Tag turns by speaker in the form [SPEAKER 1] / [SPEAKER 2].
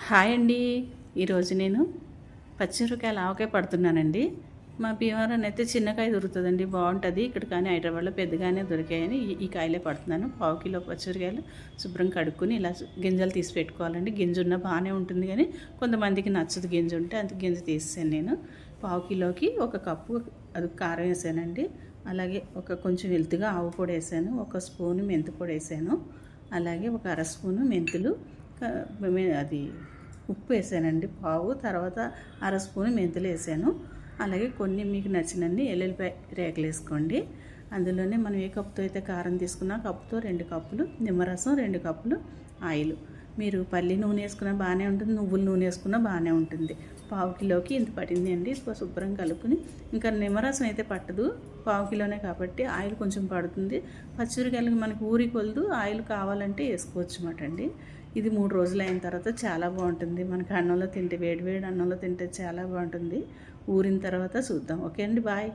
[SPEAKER 1] Hi అండి. ఈరోజు నేను పచ్చిమిరపకాయలు ఆవకాయ పడుతున్నానండి. మా భీమవరం అయితే చిన్నకాయ దొరుకుతుందండి, బాగుంటుంది. ఇక్కడ కానీ హైదరాబాద్లో పెద్దగానే దొరికాయని ఈ కాయలే పడుతున్నాను. పావు కిలో పచ్చిమిరపకాయలు శుభ్రం కడుక్కొని ఇలా గింజలు తీసి పెట్టుకోవాలండి. గింజ ఉన్న బాగానే ఉంటుంది, కానీ కొంతమందికి నచ్చదు గింజ ఉంటే, అంత గింజ తీసాను నేను. పావు కిలోకి ఒక కప్పు అది కారం వేసానండి. అలాగే కొంచెం వెల్తుగా ఆవు పొడి వేసాను, ఒక స్పూను మెంతి పొడి వేసాను. అలాగే ఒక అర స్పూను మెంతులు, అది ఉప్పు వేసానండి పావు, తర్వాత అర స్పూను మెంతులు వేసాను. అలాగే కొన్ని మీకు నచ్చినన్ని ఎల్లుల్లిపాయ రేకలు వేసుకోండి. అందులోనే మనం ఏ కప్పుతో అయితే కారం తీసుకున్నా కప్పుతో 2 కప్పులు నిమ్మరసం, 2 కప్పులు ఆయిల్. మీరు పల్లి నూనె వేసుకున్నా బాగానే ఉంటుంది, నువ్వుల నూనె వేసుకున్నా బాగానే ఉంటుంది. పావు కిలోకి ఇంత పడింది అండి. శుభ్రం కలుపుకొని, ఇంకా నిమ్మరసం అయితే పట్టదు, పావు కిలోనే కాబట్టి ఆయిల్ కొంచెం పడుతుంది. పచ్చిమిరకాయలకి మనకి ఊరి కొలదు ఆయిల్ కావాలంటే వేసుకోవచ్చు అన్నమాట అండి. ఇది 3 రోజులు అయిన తర్వాత చాలా బాగుంటుంది. మనకి అన్నంలో తింటే, వేడి వేడి అన్నంలో తింటే చాలా బాగుంటుంది. ఊరిన తర్వాత చూద్దాం. ఓకే అండి, బాయ్.